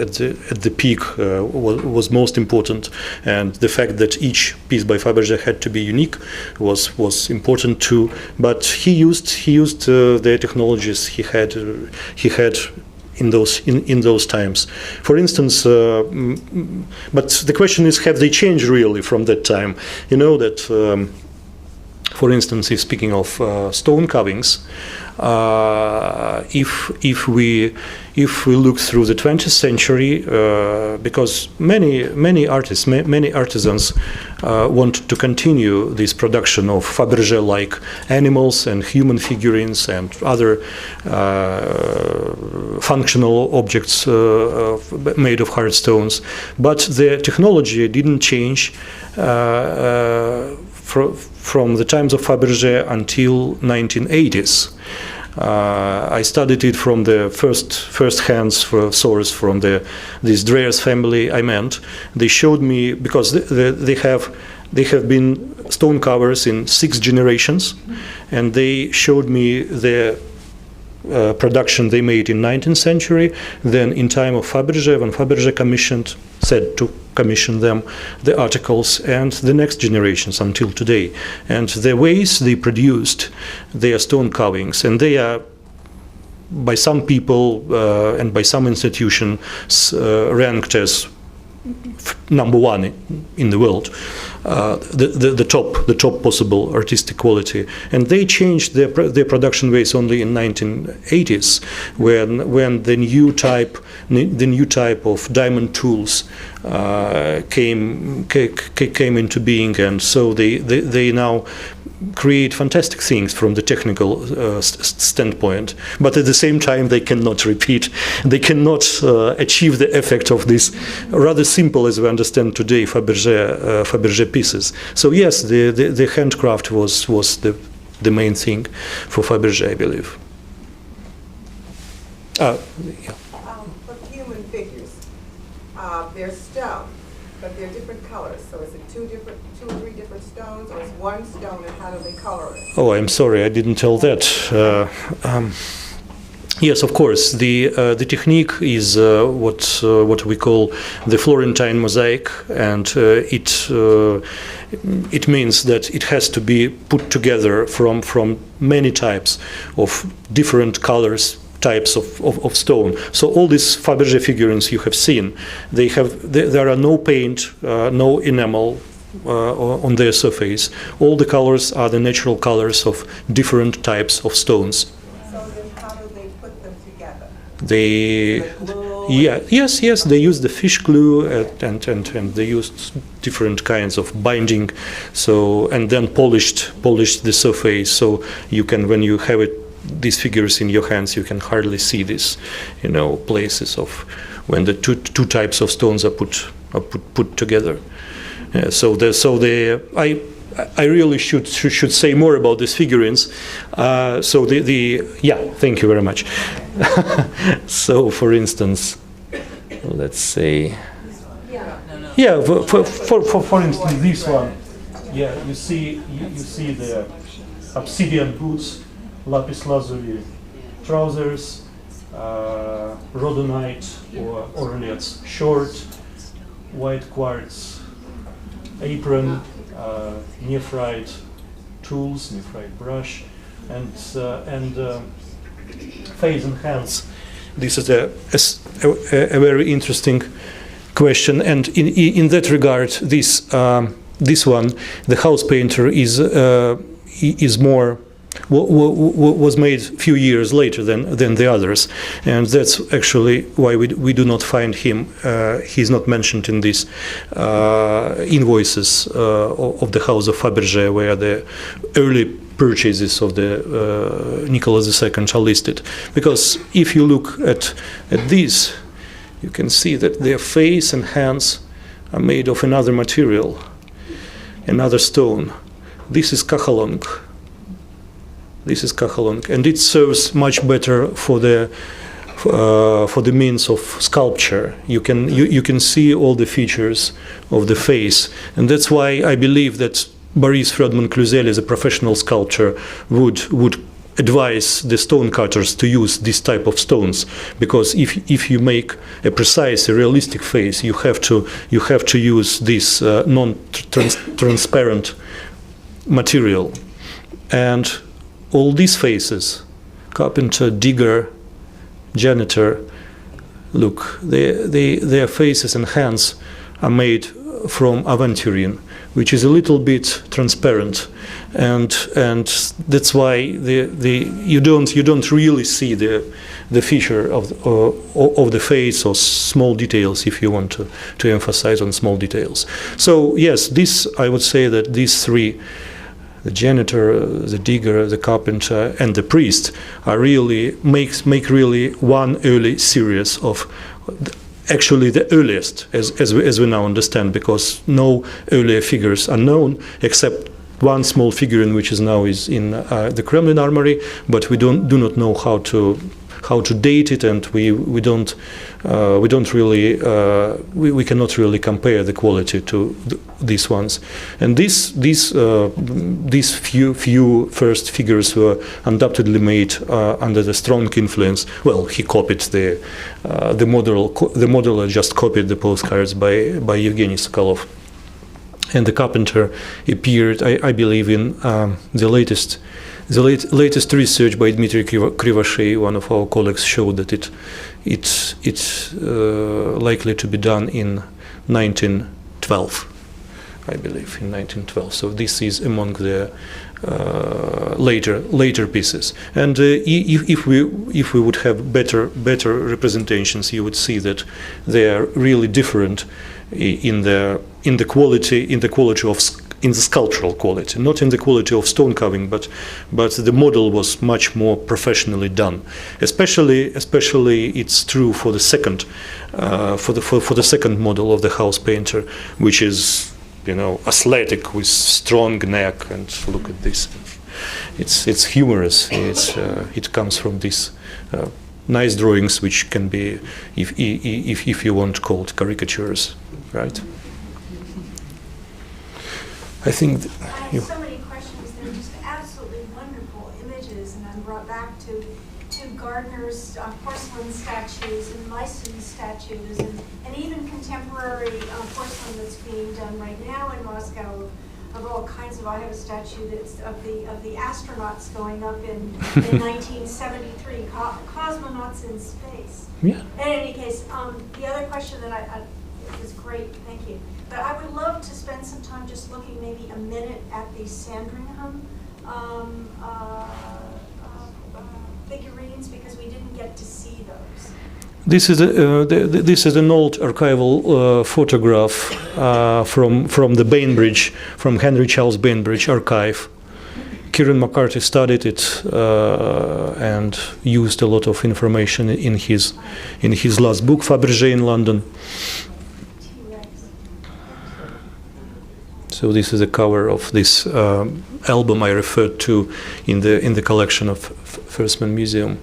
at the peak, was most important, and the fact that each piece by Faberge had to be unique was important too. But he used the technologies he had in those times. For instance, but the question is, have they changed really from that time? You know that, for instance, if speaking of stone carvings, if we look through the 20th century, because many artists, many artisans want to continue this production of Fabergé-like animals and human figurines and other functional objects made of hard stones, but the technology didn't change from the times of Fabergé until 1980s. I studied it from the first hands source from this Dreyer's family I meant. They showed me, because they have been stone carvers in 6 generations, and they showed me the production they made in 19th century, then in time of Fabergé, when Fabergé said to commission them, the articles, and the next generations until today. And the ways they produced their stone carvings, and they are, by some people and by some institutions, ranked as number one in the world, the top possible artistic quality. And they changed their production ways only in 1980s, when the new type of diamond tools came into being, and so they now create fantastic things from the technical standpoint, but at the same time they cannot achieve the effect of this rather simple, as we understand today, Fabergé pieces. So yes, the handcraft was the main thing for Fabergé, I believe. For human figures, they're stone, but they're different colors. So is it two or three different stones, or is one stone, and how do they color it? Oh, I'm sorry, I didn't tell that. Yes, of course. The technique is what we call the Florentine mosaic, and it means that it has to be put together from many types of different colors, types of stone. So all these Fabergé figurines you have seen, there are no paint, no enamel on their surface. All the colors are the natural colors of different types of stones. So then how do they put them together? Yes, they use the fish glue and they used different kinds of binding, so, and then polished the surface, so you can, when you have these figures in your hands, you can hardly see these, places of when the two types of stones are put together. I really should say more about these figurines. Thank you very much. So, for instance, let's say, for instance, this one. Yeah, you see the obsidian boots, lapis lazuli trousers, rhodonite or ornate short, white quartz apron, nephrite tools, nephrite brush, and face and hands. This is a very interesting question, and in that regard, this one, the house painter, is more. Was made a few years later than the others, and that's actually why we do not find him. He's not mentioned in these invoices of the house of Fabergé, where the early purchases of the Nicholas II are listed. Because if you look at these, you can see that their face and hands are made of another material, another stone. This is Kachalong. And it serves much better for for the means of sculpture. You can see all the features of the face, and that's why I believe that Boris Fredman Cluzel, as a professional sculptor, would advise the stone cutters to use this type of stones, because if you make a precise, a realistic face, you have to use this non-transparent material. And all these faces, carpenter, digger, janitor, look, their faces and hands are made from aventurine, which is a little bit transparent, and that's why you don't really see the feature of the face or small details, if you want to emphasize on small details. So yes, I would say that these three, the janitor, the digger, the carpenter, and the priest, are really make really one early series of, actually the earliest, as we now understand, because no earlier figures are known except one small figurine, which is now in the Kremlin armory, but we do not know how to date it, and we cannot really compare the quality to these ones. And these few first figures were undoubtedly made under the strong influence. Well, he copied the model. The modeler just copied the postcards by Evgeny Sokolov. And the carpenter appeared, I believe, in the latest research by Dmitry Krivoshay. One of our colleagues showed that it's likely to be done in 1912, I believe, in 1912. So this is among the later pieces. And if we would have better representations, you would see that they are really different in the sculptural quality, not in the quality of stone carving, but the model was much more professionally done. Especially it's true for the second model of the house painter, which is, athletic with strong neck, and look at this. It's humorous. It comes from these nice drawings, which can be, if you want, called caricatures, right? I think I have so many questions. They're just absolutely wonderful images, and I'm brought back to Gardner's porcelain statues and Meissen statues, and even contemporary porcelain that's being done right now in Moscow of all kinds of. I have a statue that's of the astronauts going up in 1973, cosmonauts in space. Yeah. In any case, the other question that I was great, thank you. But I would love to spend some time just looking maybe a minute at the Sandringham figurines, because we didn't get to see those. This is an old archival photograph from the Bainbridge, from Henry Charles Bainbridge archive. Kieran McCarthy studied it and used a lot of information in his last book, Fabergé in London. So this is the cover of this album I referred to in the collection of Fabergé Museum.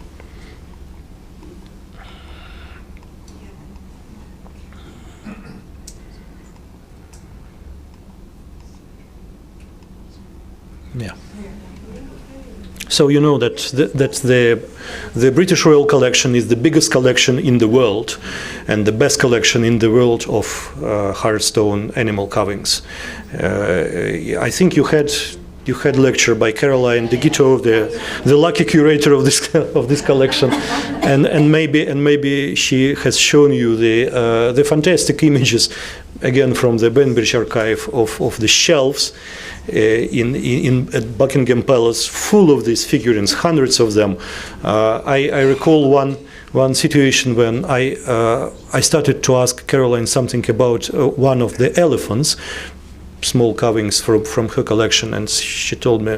Yeah. So you know that the British Royal Collection is the biggest collection in the world, and the best collection in the world of Hardstone animal carvings. I think you had lecture by Caroline DeGito, the lucky curator of this collection, and maybe she has shown you the fantastic images, again from the Bainbridge archive, of the shelves at Buckingham Palace, full of these figurines, hundreds of them. I recall one situation when I started to ask Caroline something about one of the elephants, small carvings from her collection, and she told me,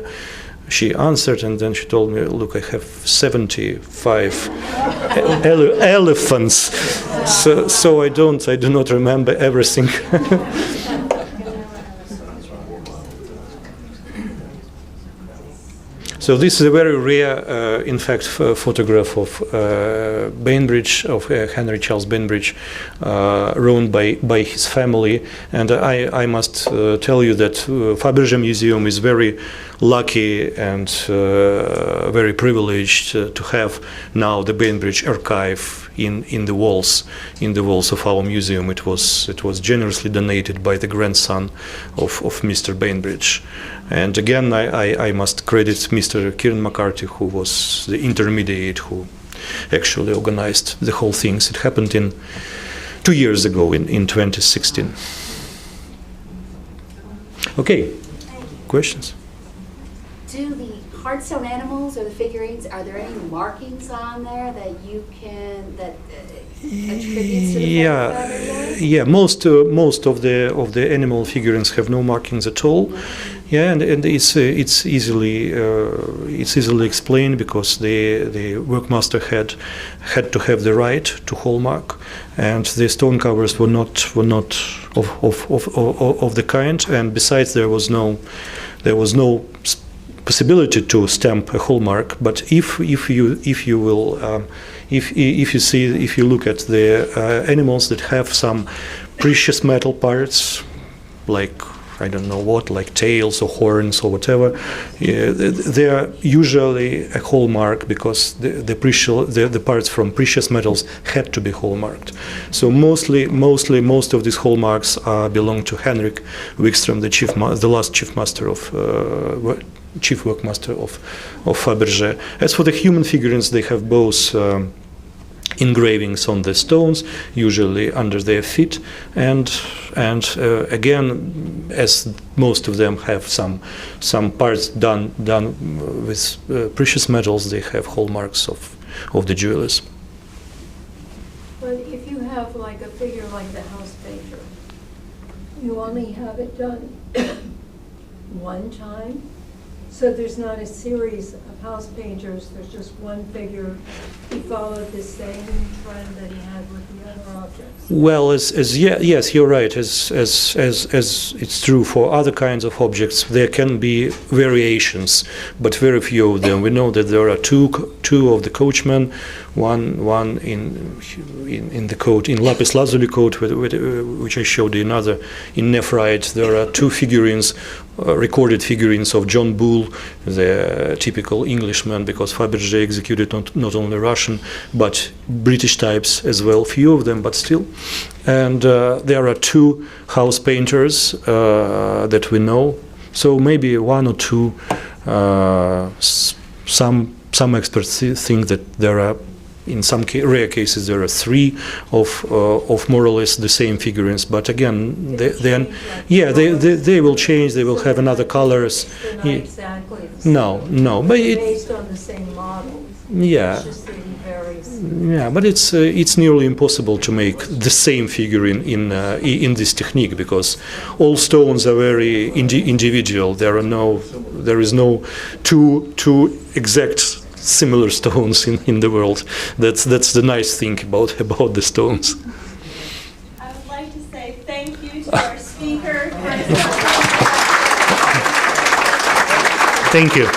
she answered, and then she told me, look, I have 75 elephants, so I do not remember everything. So this is a very rare, in fact, photograph of Bainbridge, of Henry Charles Bainbridge, owned by his family. And I must tell you that Fabergé Museum is very lucky and very privileged to have now the Bainbridge archive in the walls of our museum. It was generously donated by the grandson of Mr. Bainbridge. And again, I must credit Mr. Kieran McCarthy, who was the intermediate who actually organized the whole things. It happened 2 years ago in 2016. Okay, questions? Do the Hardstone animals or the figurines, are there any markings on there that you can, that attributes to the Fabergé? Yeah. Most of the animal figurines have no markings at all. Yeah, and it's easily explained because the workmaster had to have the right to hallmark, and the stone covers were not of the kind, and besides there was no possibility to stamp a hallmark. But if you look at the animals that have some precious metal parts, like I don't know what, like tails or horns or whatever, they are usually a hallmark because the parts from precious metals had to be hallmarked. So mostly most of these hallmarks belong to Henrik Wikström, the last chief workmaster of Fabergé. As for the human figurines, they have both engravings on the stones, usually under their feet, and again, as most of them have some parts done with precious metals, they have hallmarks of the jewelers. But if you have like a figure like the house painter, you only have it done one time? So there's not a series of house painters, there's just one figure. He followed the same trend that he had with the other objects. Well, yes, you're right. As it's true for other kinds of objects, there can be variations, but very few of them. We know that there are two of the coachmen, one in the coat, in lapis lazuli coat, which I showed you, another in nephrite. There are two figurines, recorded figurines of John Bull, the typical Englishman, because Fabergé executed not only Russian but British types as well, few of them, but still. And there are two house painters that we know. So maybe one or two. Some experts think that there are, in some rare cases, there are three of more or less the same figurines. But again, they will change. They will have another colors. They're not exactly the same. No, but based on the same models. Yeah. It's just that he varies. Yeah, but it's nearly impossible to make the same figurine in this technique because all stones are very individual. There is no two exact similar stones in the world. That's the nice thing about the stones. I would like to say thank you to our speaker. Thank you.